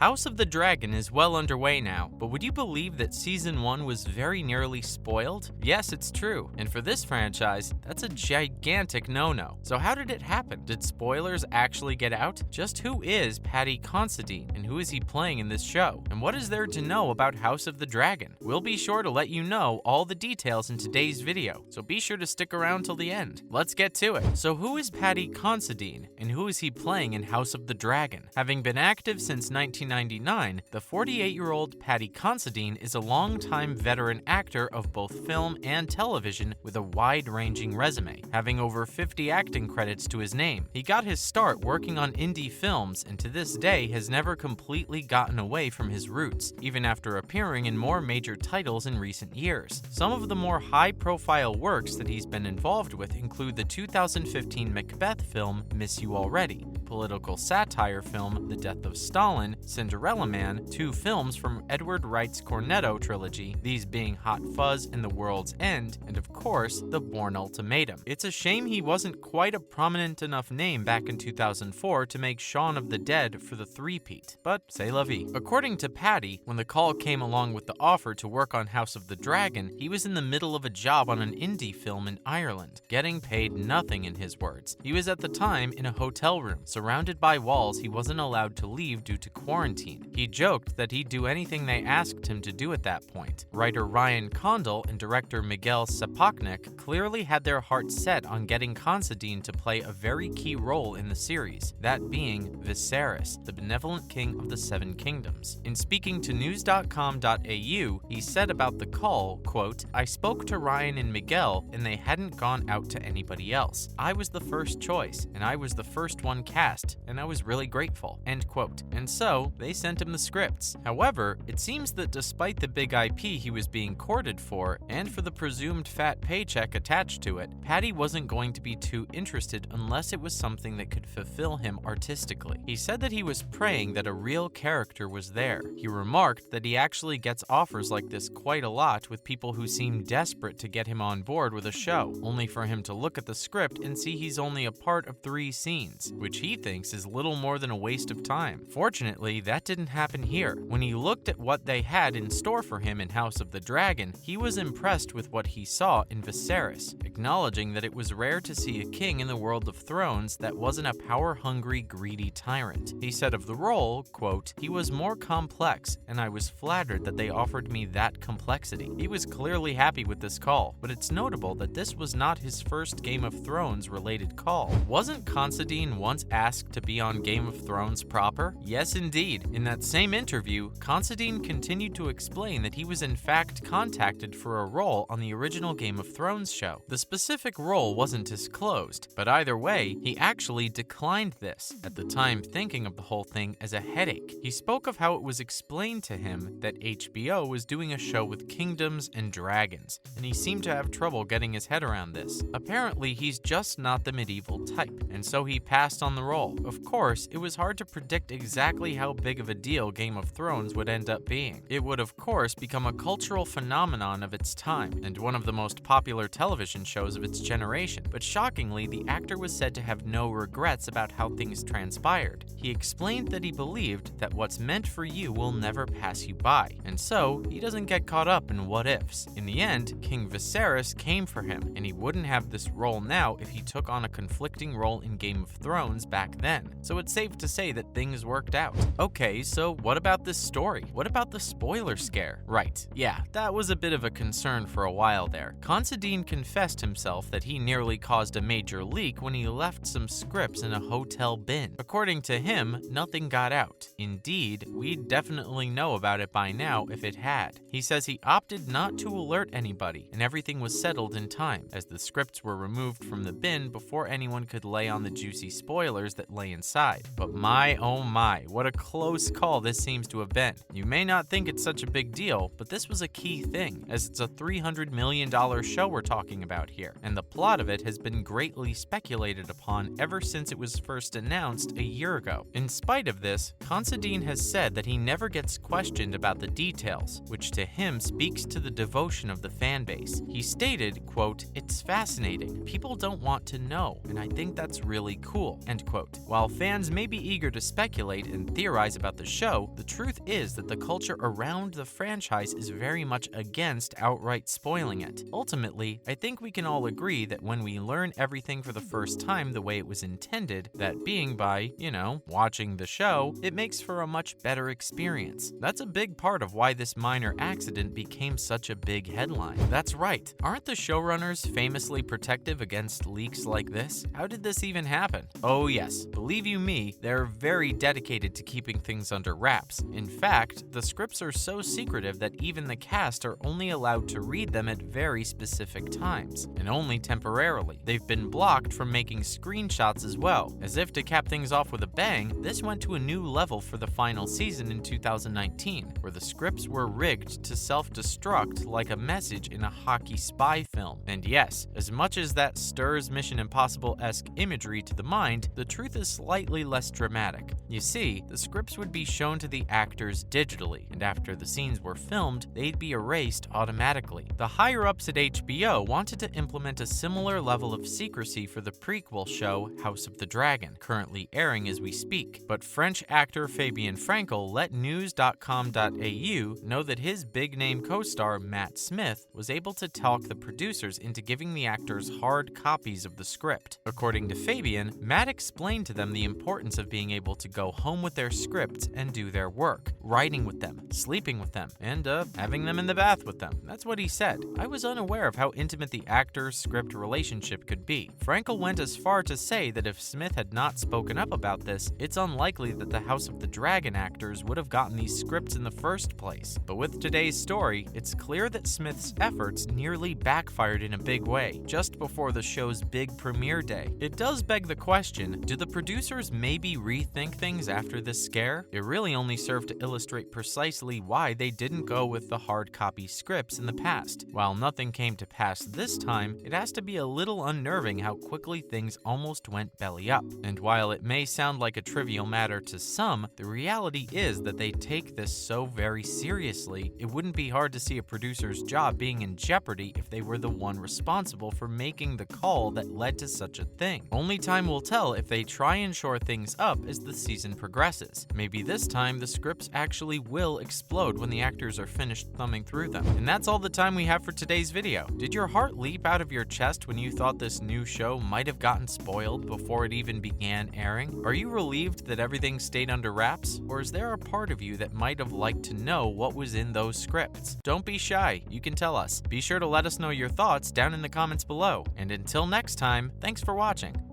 House of the Dragon is well underway now, but would you believe that Season 1 was very nearly spoiled? Yes, it's true, and for this franchise, that's a gigantic no-no. So how did it happen? Did spoilers actually get out? Just who is Paddy Considine, and who is he playing in this show? And what is there to know about House of the Dragon? We'll be sure to let you know all the details in today's video, so be sure to stick around till the end. Let's get to it. So who is Paddy Considine, and who is he playing in House of the Dragon? Having been active since 1999, the 48-year-old Paddy Considine is a longtime veteran actor of both film and television with a wide-ranging resume, having over 50 acting credits to his name. He got his start working on indie films and to this day has never completely gotten away from his roots, even after appearing in more major titles in recent years. Some of the more high-profile works that he's been involved with include the 2015 Macbeth film Miss You Already, political satire film The Death of Stalin, Cinderella Man, two films from Edgar Wright's Cornetto trilogy, these being Hot Fuzz and The World's End, and of course, the Bourne Ultimatum. It's a shame he wasn't quite a prominent enough name back in 2004 to make Shaun of the Dead for the three-peat, but c'est la vie. According to Paddy, when the call came along with the offer to work on House of the Dragon, he was in the middle of a job on an indie film in Ireland, getting paid nothing in his words. He was at the time in a hotel room, surrounded by walls he wasn't allowed to leave due to quarantine. He joked that he'd do anything they asked him to do at that point. Writer Ryan Condal and director Miguel Sapochnik clearly had their hearts set on getting Considine to play a very key role in the series, that being Viserys, the benevolent king of the Seven Kingdoms. In speaking to news.com.au, he said about the call, quote, "I spoke to Ryan and Miguel and they hadn't gone out to anybody else. I was the first choice and I was the first one cast and I was really grateful," end quote. And so they sent him the scripts. However, it seems that despite the big IP he was being courted for and for the presumed fat paycheck attached to it, Paddy wasn't going to be too interested unless it was something that could fulfill him artistically. He said that he was praying that a real character was there. He remarked that he actually gets offers like this quite a lot with people who seem desperate to get him on board with a show, only for him to look at the script and see he's only a part of 3 scenes, which he thinks is little more than a waste of time. Fortunately, that didn't happen here. When he looked at what they had in store for him in House of the Dragon, he was impressed with what he saw in Viserys, acknowledging that it was rare to see a king in the world of Thrones that wasn't a power-hungry, greedy tyrant. He said of the role, quote, "He was more complex, and I was flattered that they offered me that complexity." He was clearly happy with this call, but it's notable that this was not his first Game of Thrones related call. Wasn't Considine once asked to be on Game of Thrones proper? Yes, indeed. In that same interview, Considine continued to explain that he was in fact contacted for a role on the original Game of Thrones show. The specific role wasn't disclosed, but either way, he actually declined this, at the time thinking of the whole thing as a headache. He spoke of how it was explained to him that HBO was doing a show with kingdoms and dragons, and he seemed to have trouble getting his head around this. Apparently, he's just not the medieval type, and so he passed on the role. Of course, it was hard to predict exactly how big of a deal Game of Thrones would end up being. It would, of course, become a cultural phenomenon of its time, and one of the most popular television shows of its generation. But shockingly, the actor was said to have no regrets about how things transpired. He explained that he believed that what's meant for you will never pass you by, and so he doesn't get caught up in what-ifs. In the end, King Viserys came for him, and he wouldn't have this role now if he took on a conflicting role in Game of Thrones back then. So it's safe to say that things worked out. Okay, so what about this story? What about the spoiler scare? Right, yeah, that was a bit of a concern for a while there. Considine confessed himself that he nearly caused a major leak when he left some scripts in a hotel bin. According to him, nothing got out. Indeed, we'd definitely know about it by now if it had. He says he opted not to alert anybody, and everything was settled in time, as the scripts were removed from the bin before anyone could lay on the juicy spoilers that lay inside. But my oh my, what a close call this seems to have been. You may not think it's such a big deal, but this was a key thing, as it's a $300 million show we're talking about here, and the plot of it has been greatly speculated upon ever since it was first announced a year ago. In spite of this, Considine has said that he never gets questioned about the details, which to him speaks to the devotion of the fanbase. He stated, quote, "It's fascinating. People don't want to know, and I think that's really cool," end quote. unquote. While fans may be eager to speculate and theorize about the show, the truth is that the culture around the franchise is very much against outright spoiling it. Ultimately, I think we can all agree that when we learn everything for the first time the way it was intended, that being by, watching the show, it makes for a much better experience. That's a big part of why this minor accident became such a big headline. That's right, aren't the showrunners famously protective against leaks like this? How did this even happen? Oh yes, believe you me, they're very dedicated to keeping things under wraps. In fact, the scripts are so secretive that even the cast are only allowed to read them at very specific times, and only temporarily. They've been blocked from making screenshots as well. As if to cap things off with a bang, this went to a new level for the final season in 2019, where the scripts were rigged to self-destruct like a message in a hockey spy film. And yes, as much as that stirs Mission Impossible-esque imagery to the mind, the truth is slightly less dramatic. You see, the scripts would be shown to the actors digitally, and after the scenes were filmed, they'd be erased automatically. The higher-ups at HBO wanted to implement a similar level of secrecy for the prequel show House of the Dragon, currently airing as we speak, but French actor Fabien Frankel let news.com.au know that his big-name co-star Matt Smith was able to talk the producers into giving the actors hard copies of the script. According to Fabien, Matt explained to them the importance of being able to go home with their scripts and do their work, writing with them, sleeping with them, and having them in the bath with them. That's what he said. I was unaware of how intimate the actor-script relationship could be. Frankel went as far to say that if Smith had not spoken up about this, it's unlikely that the House of the Dragon actors would have gotten these scripts in the first place. But with today's story, it's clear that Smith's efforts nearly backfired in a big way, just before the show's big premiere day. It does beg the question, do the producers maybe rethink things after this scare? It really only served to illustrate precisely why they didn't go with the hard copy scripts in the past. While nothing came to pass this time, it has to be a little unnerving how quickly things almost went belly up. And while it may sound like a trivial matter to some, the reality is that they take this so very seriously, it wouldn't be hard to see a producer's job being in jeopardy if they were the one responsible for making the call that led to such a thing. Only time will tell if they try and shore things up as the season progresses. Maybe this time the scripts actually will explode when the actors are finished thumbing through them. And that's all the time we have for today's video. Did your heart leap out of your chest when you thought this new show might have gotten spoiled before it even began airing? Are you relieved that everything stayed under wraps? Or is there a part of you that might have liked to know what was in those scripts? Don't be shy, you can tell us. Be sure to let us know your thoughts down in the comments below. And until next time, thanks for watching.